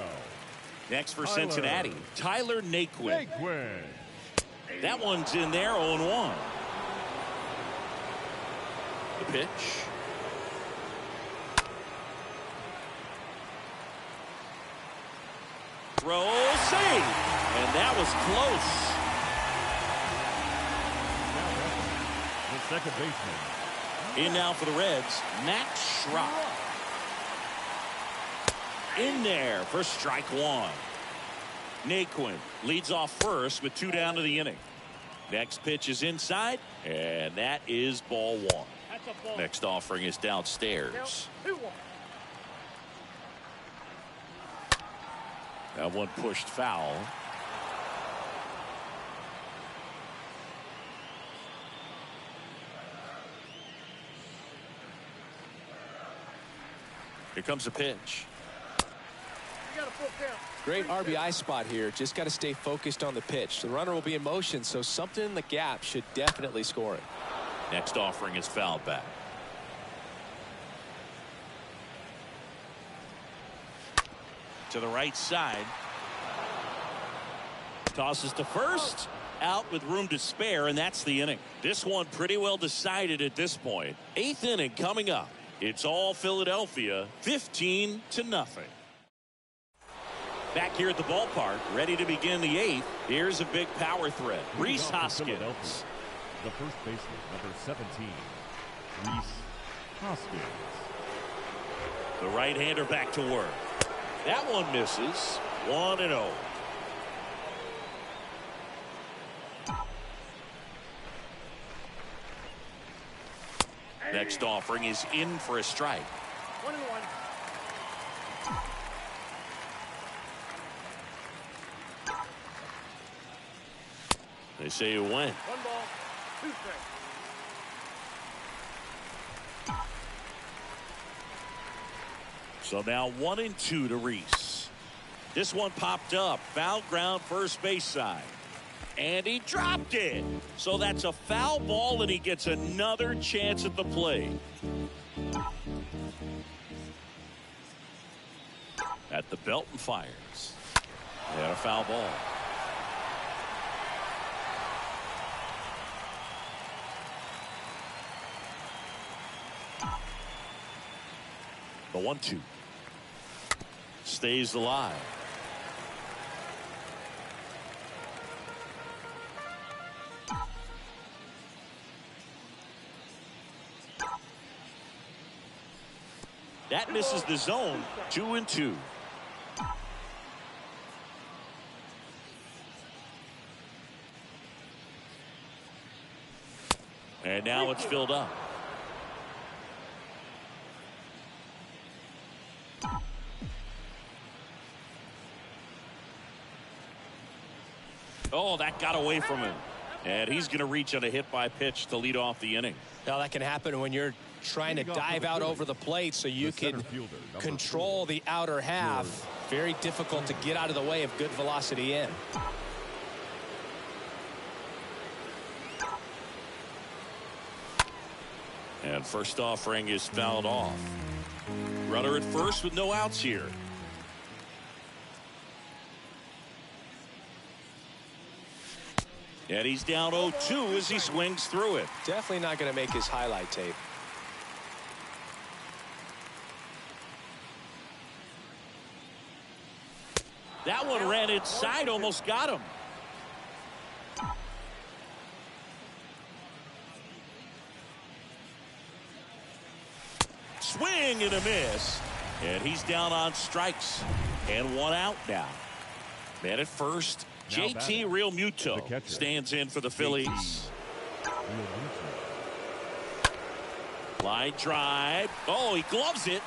Next for Cincinnati, Tyler Naquin. Naquin. That one's in there, 0-1. The pitch. Throw, save. And that was close. The second baseman. In now for the Reds, Max Schrock. In there for strike one. Naquin leads off first with 2 down to the inning. Next pitch is inside, and that is ball one. Next offering is downstairs. That one pushed foul. Here comes a pitch. Great RBI spot here. Just got to stay focused on the pitch. The runner will be in motion, so something in the gap should definitely score it. Next offering is fouled back. To the right side. Tosses to first. Out with room to spare, and that's the inning. This one pretty well decided at this point. 8th inning coming up. It's all Philadelphia, 15-0. Back here at the ballpark, ready to begin the 8th. Here's a big power threat. Rhys Hoskins. The first baseman, number 17, Rhys Hoskins. The right-hander back to work. That one misses. 1-0. Next offering is in for a strike. 1-1. They say you win. 1 ball, 2 strikes. So now 1-2 to Rhys. This one popped up. Foul ground first base side. And he dropped it. So that's a foul ball, and he gets another chance at the plate. At the belt and fires. And a foul ball. The 1-2. Stays alive. That misses the zone. 2-2. And now it's filled up. Oh, that got away from him. And he's going to reach on a hit by pitch to lead off the inning. Now that can happen when you're trying to dive out over the plate so you can control the outer half. Very difficult to get out of the way of good velocity in. And first offering is fouled off. Runner at first with no outs here. And he's down 0-2 as he swings through it. Definitely not going to make his highlight tape. That one ran inside, almost got him. swing and a miss. And he's down on strikes. And one out now. Man at first, JT Realmuto stands in for the Phillies. Line drive. Oh, he gloves it.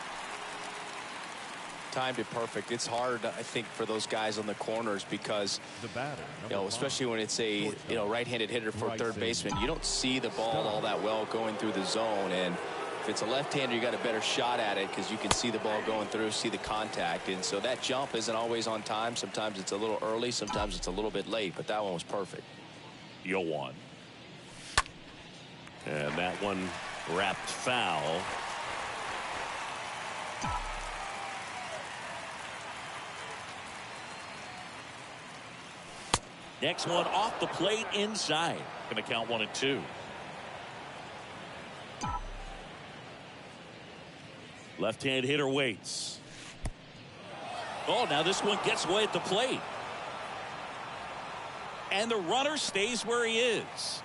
Timed it perfect. It's hard, I think, for those guys on the corners because, especially when it's a right-handed hitter for a third baseman, you don't see the ball all that well going through the zone. And if it's a left-hander, you got a better shot at it because you can see the ball going through, see the contact. And so that jump isn't always on time. Sometimes it's a little early, sometimes it's a little bit late, but that one was perfect. 0-1. And that one wrapped foul. Next one off the plate inside. Going to count 1-2. Left-hand hitter waits. Oh, now this one gets away at the plate. And the runner stays where he is.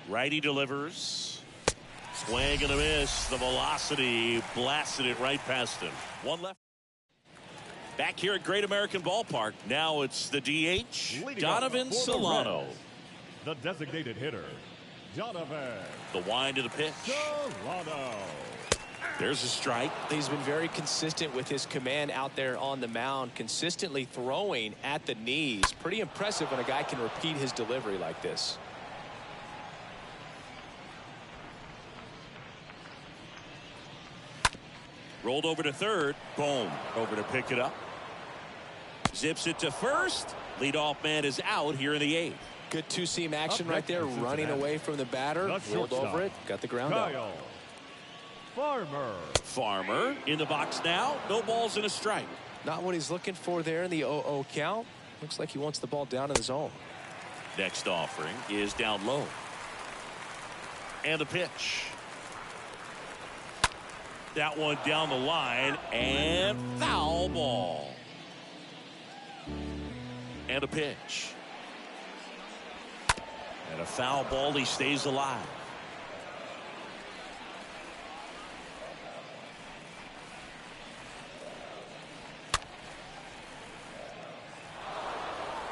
Righty delivers. Swing and a miss. The velocity blasted it right past him. One left. Back here at Great American Ballpark. Now it's the DH, Donovan Solano. The designated hitter, Donovan. The wind of the pitch. Solano. There's a strike. He's been very consistent with his command out there on the mound, consistently throwing at the knees. Pretty impressive when a guy can repeat his delivery like this. Rolled over to third. Boom. Over to pick it up. Zips it to first. Leadoff man is out here in the 8th. Good two-seam action right there, running away from the batter. Rolled over it, got the ground out. Farmer in the box now. No balls and a strike. Not what he's looking for there in the 0-0 count. Looks like he wants the ball down in the zone. Next offering is down low. And the pitch. That one down the line and foul ball. And a pitch. And a foul ball. He stays alive.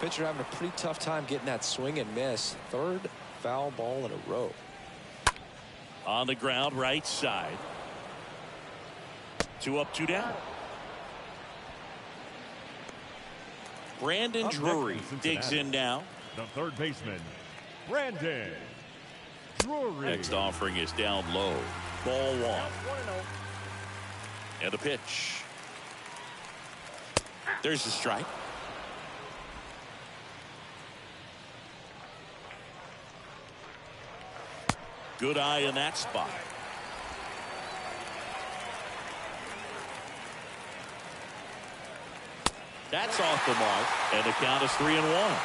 Pitcher having a pretty tough time getting that swing and miss. Third foul ball in a row. On the ground, right side. 2 up, 2 down. Brandon Drury digs in now. The third baseman, Brandon Drury. Next offering is down low. Ball 1. And a pitch. There's the strike. Good eye in that spot. That's off the mark, and the count is 3-1.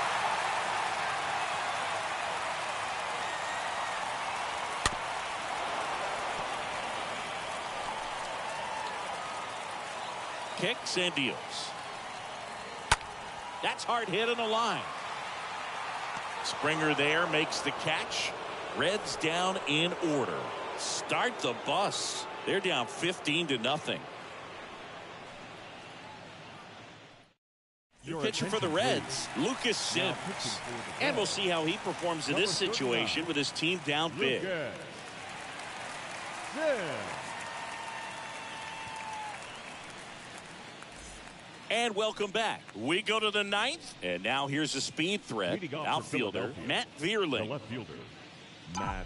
Kicks and deals. That's hard hit in the line. Springer there makes the catch. Reds down in order. Start the bus. They're down 15-0. New pitcher for the Reds, Lucas Sims. And we'll see how he performs in this situation with his team down big. And welcome back. We go to the 9th, and now here's a speed threat. Outfielder Matt Vierling. The left fielder, Matt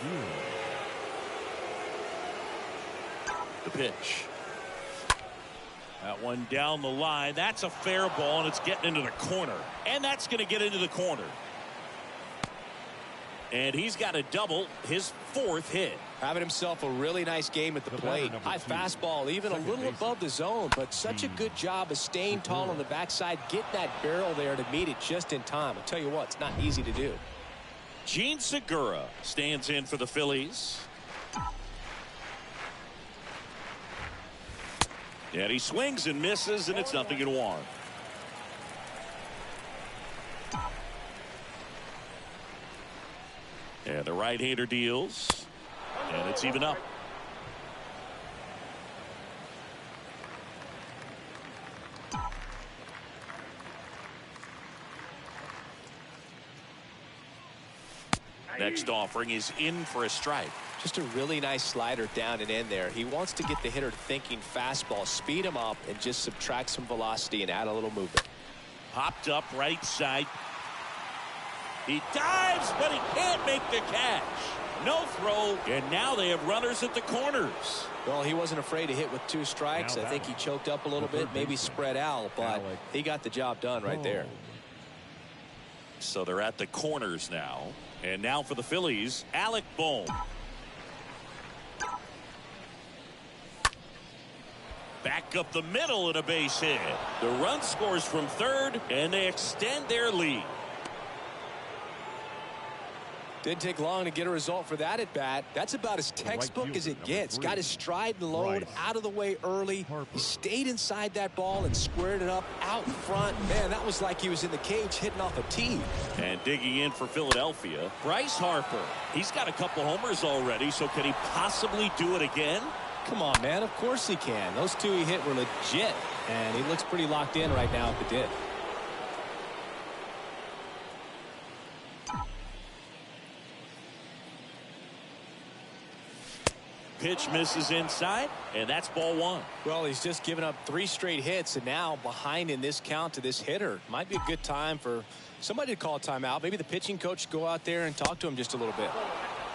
Vierling. The pitch. That one down the line. That's a fair ball, and it's getting into the corner. And that's going to get into the corner. And he's got a double, his 4th hit. Having himself a really nice game at the plate. High fastball, even a little above the zone, but such a good job of staying tall on the backside, get that barrel there to meet it just in time. I'll tell you what, it's not easy to do. Gene Segura stands in for the Phillies. And he swings and misses, and it's 0-1. And the right-hander deals. And it's even up. Next offering is in for a strike. Just a really nice slider down and in there. He wants to get the hitter thinking fastball, speed him up, and just subtract some velocity and add a little movement. Popped up right side. He dives, but he can't make the catch. No throw, and now they have runners at the corners. Well, he wasn't afraid to hit with 2 strikes. I think he choked up a little bit, maybe spread out, but he got the job done right there. So they're at the corners now. And now for the Phillies, Alec Bohm. Back up the middle and a base hit. The run scores from third, and they extend their lead. Didn't take long to get a result for that at bat. That's about as textbook as it gets. Got his stride and load out of the way early. He stayed inside that ball and squared it up out in front. Man, that was like he was in the cage hitting off a tee. And digging in for Philadelphia, Bryce Harper. He's got a couple homers already, so can he possibly do it again? Come on, man. Of course he can. Those 2 he hit were legit, and he looks pretty locked in right now if it did. Pitch misses inside, and that's ball 1. Well, he's just given up 3 straight hits, and now behind in this count to this hitter. Might be a good time for somebody to call a timeout. Maybe the pitching coach go out there and talk to him just a little bit.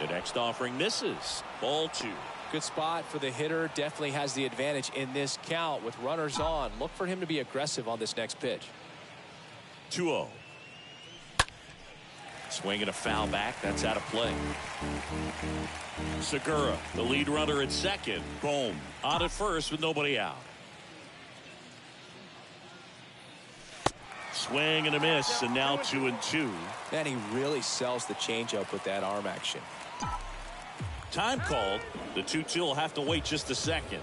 The next offering misses. Ball 2. Good spot for the hitter. Definitely has the advantage in this count with runners on. Look for him to be aggressive on this next pitch. 2-0. Swinging a foul back. That's out of play. Segura, the lead runner at second. Boom. On at first with nobody out. Swing and a miss, and now 2-2. And he really sells the changeup with that arm action. Time called. The 2-2 will have to wait just a second.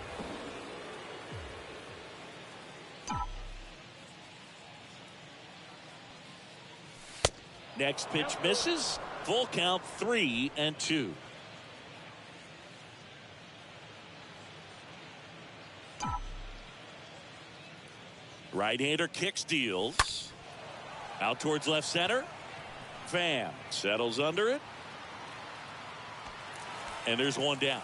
Next pitch misses. Full count, 3-2. Right-hander kicks, deals. Out towards left center. Pham settles under it. And there's one down.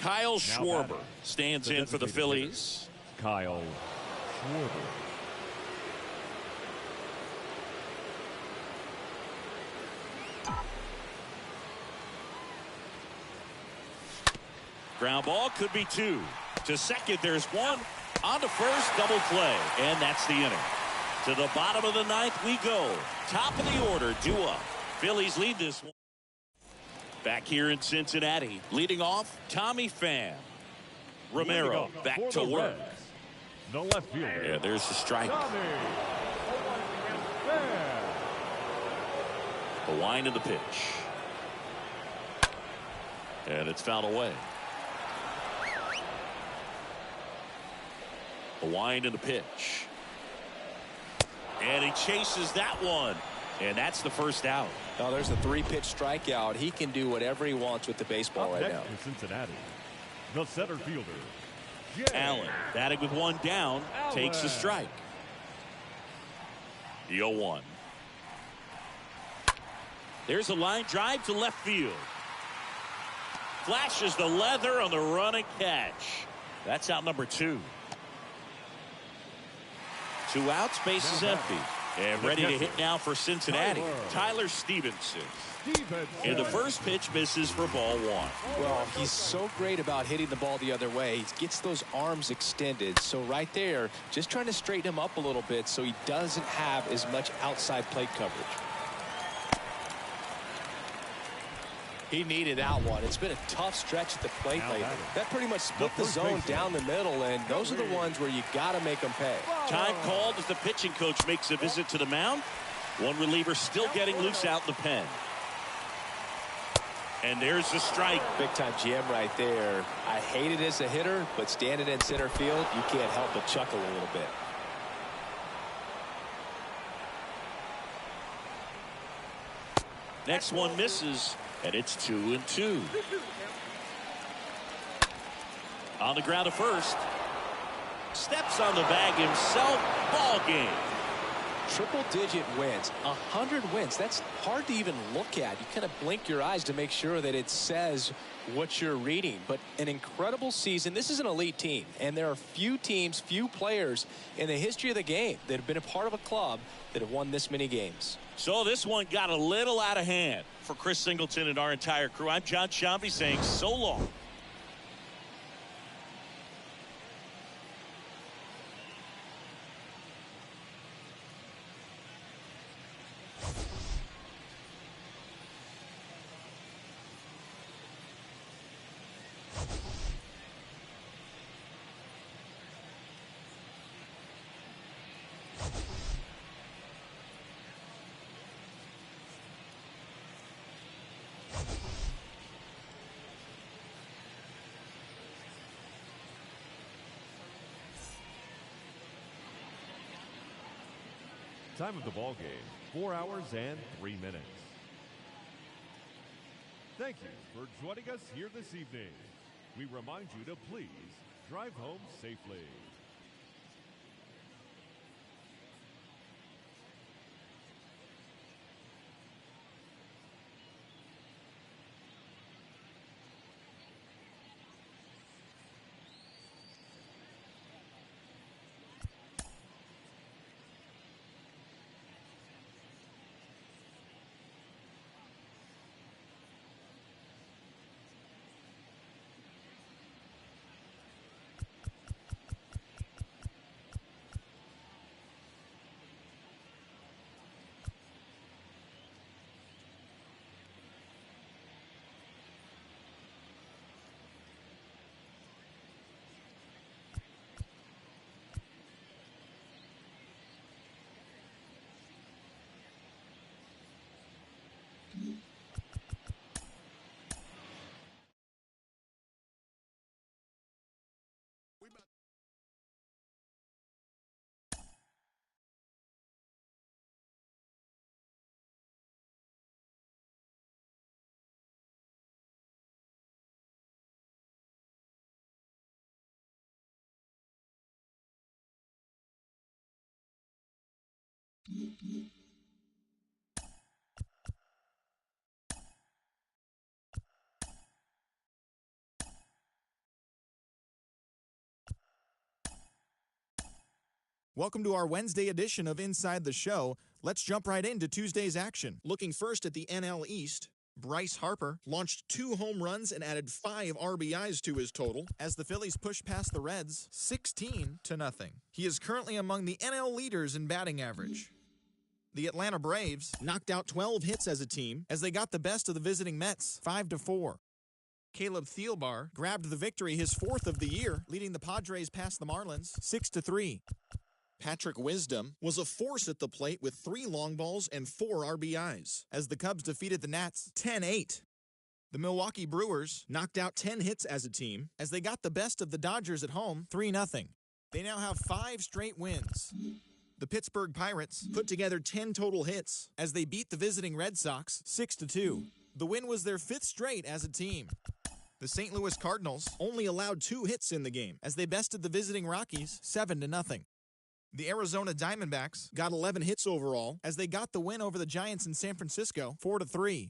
Kyle Schwarber stands in for the Phillies. Kyle Schwarber. Ground ball could be 2. To second, there's 1. On to first, double play. And that's the inning. To the bottom of the 9th we go. Top of the order, due up. Phillies lead this one. Back here in Cincinnati, leading off, Tommy Pham. Romero back to work. The left fielder. Yeah, there's the strike. The wind of the pitch. And it's fouled away. The wind of the pitch. And he chases that one. And that's the first out. Oh, there's a 3-pitch strikeout. He can do whatever he wants with the baseball right now. For Cincinnati, the center fielder, Allen, batting with 1 down, takes a strike. The 0-1. There's a line drive to left field. Flashes the leather on the running catch. That's out number 2. 2 outs, base is empty. And ready to hit now for Cincinnati, Tyler Stevenson. And the first pitch misses for ball 1. Well, he's so great about hitting the ball the other way. He gets those arms extended. So right there, just trying to straighten him up a little bit so he doesn't have as much outside plate coverage. He needed that one. It's been a tough stretch at the plate lately. That pretty much split the zone down the middle, and those are the ones where you got to make them pay. Time called as the pitching coach makes a visit to the mound. One reliever still getting loose out in the pen. And there's the strike. Big-time jam right there. I hate it as a hitter, but standing in center field, you can't help but chuckle a little bit. Next one misses, and it's 2-2. On the ground to first. Steps on the bag himself. Ball game. Triple-digit wins, 100 wins. That's hard to even look at. You kind of blink your eyes to make sure that it says what you're reading. But an incredible season. This is an elite team, and there are few teams, few players in the history of the game that have been a part of a club that have won this many games. So this one got a little out of hand for Chris Singleton and our entire crew. I'm John Sciambi saying so long. Time of the ball game, 4 hours and 3 minutes. Thank you for joining us here this evening. We remind you to please drive home safely. Welcome to our Wednesday edition of Inside the Show. Let's jump right into Tuesday's action. Looking first at the NL East, Bryce Harper launched 2 home runs and added 5 RBIs to his total as the Phillies pushed past the Reds 16-0. He is currently among the NL leaders in batting average. The Atlanta Braves knocked out 12 hits as a team as they got the best of the visiting Mets 5-4. Caleb Thielbar grabbed the victory, his 4th of the year, leading the Padres past the Marlins 6-3. Patrick Wisdom was a force at the plate with 3 long balls and 4 RBIs as the Cubs defeated the Nats 10-8. The Milwaukee Brewers knocked out 10 hits as a team as they got the best of the Dodgers at home 3-0. They now have 5 straight wins. The Pittsburgh Pirates put together 10 total hits as they beat the visiting Red Sox 6-2. The win was their 5th straight as a team. The St. Louis Cardinals only allowed 2 hits in the game as they bested the visiting Rockies 7-0. The Arizona Diamondbacks got 11 hits overall as they got the win over the Giants in San Francisco 4-3.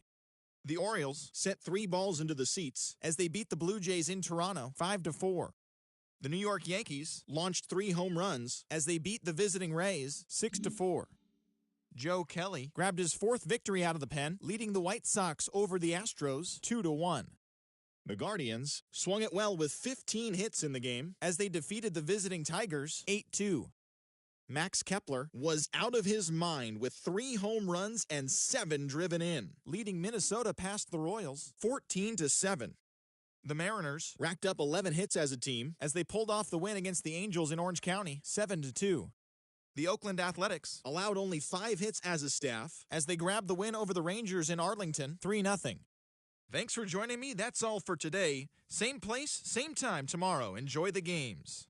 The Orioles sent 3 balls into the seats as they beat the Blue Jays in Toronto 5-4. The New York Yankees launched 3 home runs as they beat the visiting Rays 6-4. Joe Kelly grabbed his 4th victory out of the pen, leading the White Sox over the Astros 2-1. The Guardians swung it well with 15 hits in the game as they defeated the visiting Tigers 8-2. Max Kepler was out of his mind with 3 home runs and 7 driven in, leading Minnesota past the Royals 14-7. The Mariners racked up 11 hits as a team as they pulled off the win against the Angels in Orange County 7-2. The Oakland Athletics allowed only 5 hits as a staff as they grabbed the win over the Rangers in Arlington 3-0. Thanks for joining me. That's all for today. Same place, same time tomorrow. Enjoy the games.